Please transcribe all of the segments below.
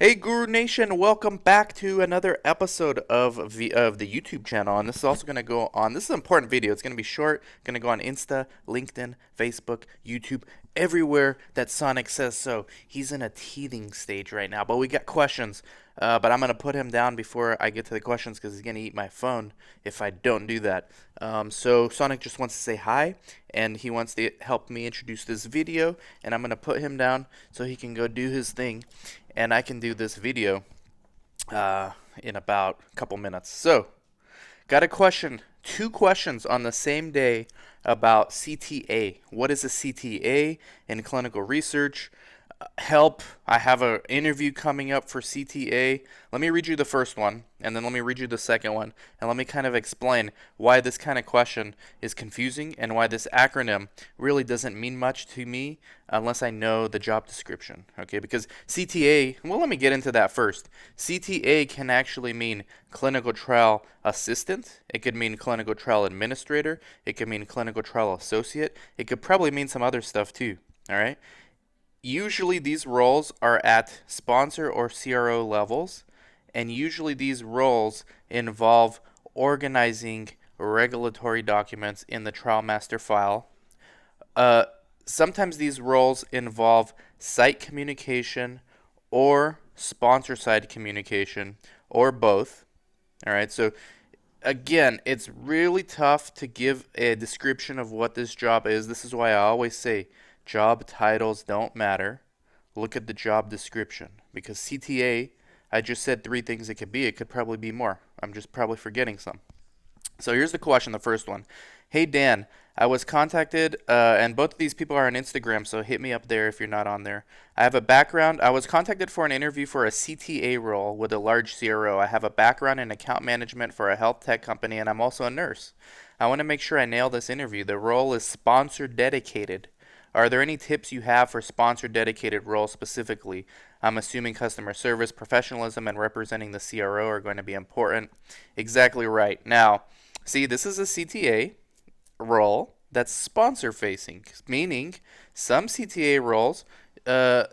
Hey Guru Nation, welcome back to another episode of the YouTube channel. And this is also going to go on, this is an important video. It's going to be short, going to go on Insta, LinkedIn, Facebook, YouTube, everywhere that Sonic says so. He's in a teething stage right now, but we got questions. But I'm going to put him down before I get to the questions because he's going to eat my phone if I don't do that. So Sonic just wants to say hi, and he wants to help me introduce this video, and I'm going to put him down so he can go do his thing, and I can do this video in about a couple minutes. So, got a question, two questions on the same day about CTA. What is a CTA in clinical research? Help. I have an interview coming up for CTA. Let me read you the first one, and then let me read you the second one, and let me kind of explain why this kind of question is confusing and why this acronym really doesn't mean much to me unless I know the job description. Okay, because CTA, well, let me get into that first. CTA can actually mean clinical trial assistant. It could mean clinical trial administrator. It could mean clinical trial associate. It could probably mean some other stuff too. All right. Usually these roles are at sponsor or CRO levels, and usually these roles involve organizing regulatory documents in the trial master file. Uh, Sometimes these roles involve site communication or sponsor side communication or both. All right, so again, it's really tough to give a description of what this job is. This is why I always say job titles don't matter. Look at the job description, because CTA, I just said three things it could be. It could probably be more. I'm just probably forgetting some. So here's the question, the first one. Hey Dan, I was contacted, and both of these people are on Instagram, so hit me up there if you're not on there. I have a background. I was contacted for an interview for a CTA role with a large CRO. I have a background in account management for a health tech company, and I'm also a nurse. I want to make sure I nail this interview. The role is sponsor dedicated. Are there any tips you have for sponsor dedicated roles specifically? I'm assuming customer service, professionalism, and representing the CRO are going to be important. Exactly right. Now, see, this is a CTA role that's sponsor facing, meaning some CTA roles, the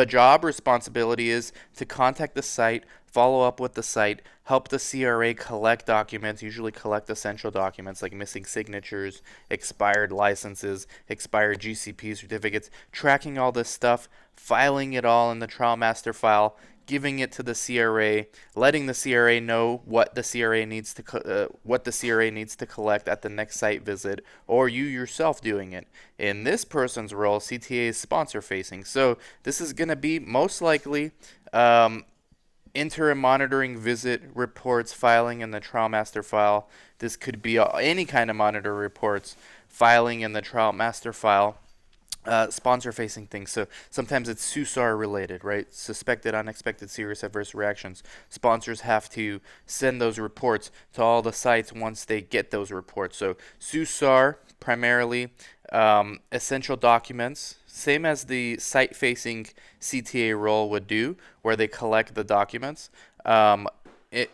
job responsibility is to contact the site, follow up with the site, help the CRA collect documents, usually collect essential documents like missing signatures, expired licenses, expired GCP certificates, tracking all this stuff, filing it all in the trial master file, giving it to the CRA, letting the CRA know what the CRA needs to collect at the next site visit, or you yourself doing it. In this person's role, CTA is sponsor facing, so this is going to be most likely interim monitoring visit reports, filing in the trial master file. This could be any kind of monitor reports, filing in the trial master file. Sponsor facing things. So sometimes it's SUSAR related, right? Suspected, unexpected, serious adverse reactions. Sponsors have to send those reports to all the sites once they get those reports. So SUSAR primarily, essential documents, same as the site facing CTA role would do, where they collect the documents.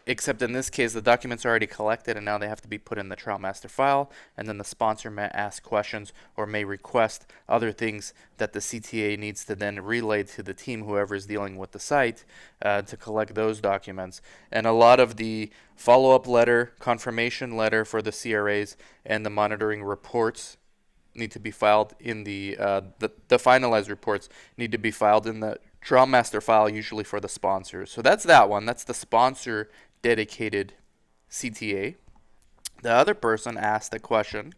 Except in this case, the documents are already collected and now they have to be put in the trial master file, and then the sponsor may ask questions or may request other things that the CTA needs to then relay to the team, whoever is dealing with the site, to collect those documents. And a lot of the follow-up letter, confirmation letter for the CRAs, and the monitoring reports need to be filed in the finalized reports need to be filed in the trial master file, usually for the sponsors. So that's that one. That's the sponsor dedicated CTA. The other person asked a question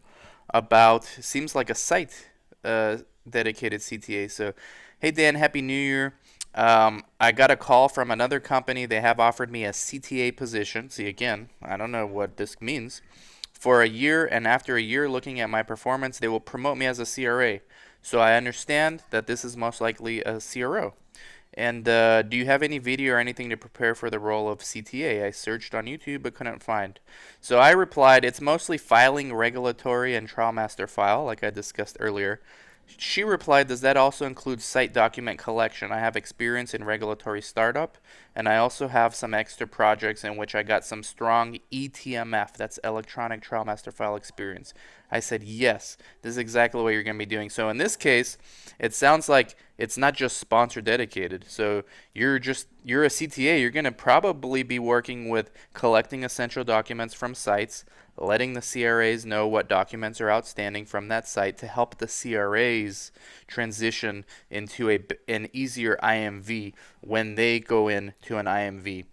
about, seems like a site dedicated CTA. So, hey Dan, Happy New Year. I got a call from another company. They have offered me a CTA position. See, again, I don't know what this means. For a year, and after a year looking at my performance, they will promote me as a CRA. So I understand that this is most likely a CRO. And do you have any video or anything to prepare for the role of CTA? I searched on YouTube but couldn't find. So I replied, it's mostly filing regulatory and trial master file, like I discussed earlier. She replied, "Does that also include site document collection? I have experience in regulatory startup, and I also have some extra projects in which I got some strong ETMF, that's electronic trial master file experience." I said, "Yes, this is exactly what you're going to be doing." So in this case, it sounds like it's not just sponsor dedicated. So you're a CTA, you're going to probably be working with collecting essential documents from sites, letting the CRAs know what documents are outstanding from that site to help the CRAs transition into an easier IMV when they go into an IMV.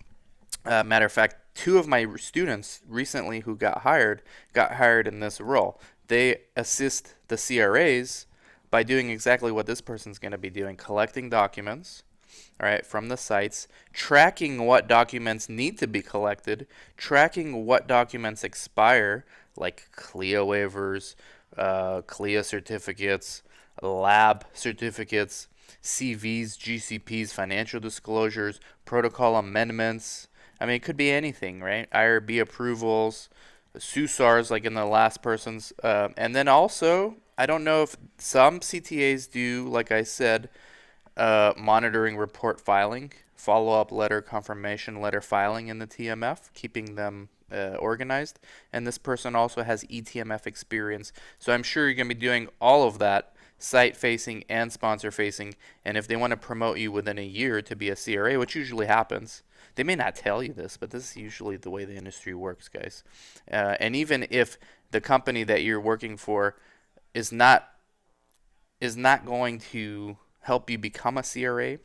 Matter of fact, two of my students recently who got hired in this role. They assist the CRAs by doing exactly what this person's going to be doing, collecting documents, all right, from the sites, tracking what documents need to be collected, tracking what documents expire, like CLIA waivers, CLIA certificates, lab certificates, CVs, GCPs, financial disclosures, protocol amendments. I mean, it could be anything, right? IRB approvals, SUSARs, like in the last person's. And then also, I don't know if some CTAs do, like I said, monitoring report filing, follow up letter, confirmation letter filing in the TMF, keeping them organized. And this person also has eTMF experience. So I'm sure you're going to be doing all of that, site facing and sponsor facing. And if they want to promote you within a year to be a CRA, which usually happens, they may not tell you this, but this is usually the way the industry works, guys. And even if the company that you're working for is not going to help you become a CRA,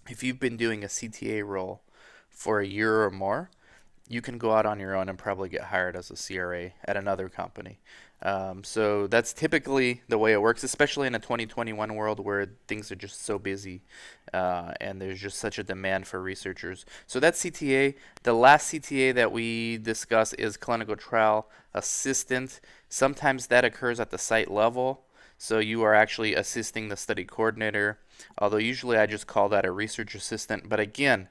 if you've been doing a CTA role for a year or more, you can go out on your own and probably get hired as a CRA at another company. So that's typically the way it works, especially in a 2021 world where things are just so busy and there's just such a demand for researchers. So that's CTA. The last CTA that we discuss is clinical trial assistant. Sometimes that occurs at the site level. So you are actually assisting the study coordinator, although usually I just call that a research assistant. But again,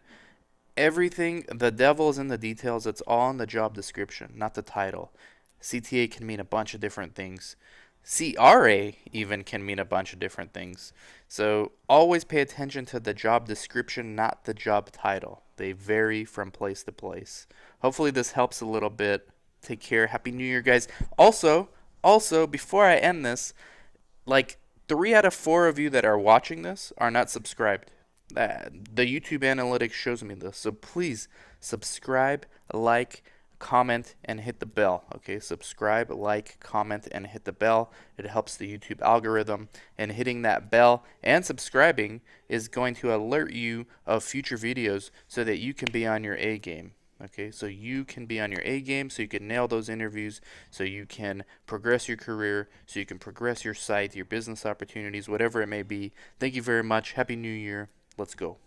everything, the devil is in the details. It's all in the job description, not the title. CTA can mean a bunch of different things. CRA even can mean a bunch of different things. So always pay attention to the job description, not the job title. They vary from place to place. Hopefully this helps a little bit. Take care. Happy New Year, guys. Also, before I end this, like 3 out of 4 of you that are watching this are not subscribed. The YouTube analytics shows me this. So please subscribe, like, comment, and hit the bell. Okay, subscribe, like, comment, and hit the bell. It helps the YouTube algorithm. And hitting that bell and subscribing is going to alert you of future videos so that you can be on your A game. Okay, so you can be on your A game, so you can nail those interviews, so you can progress your career, so you can progress your site, your business opportunities, whatever it may be. Thank you very much. Happy New Year. Let's go.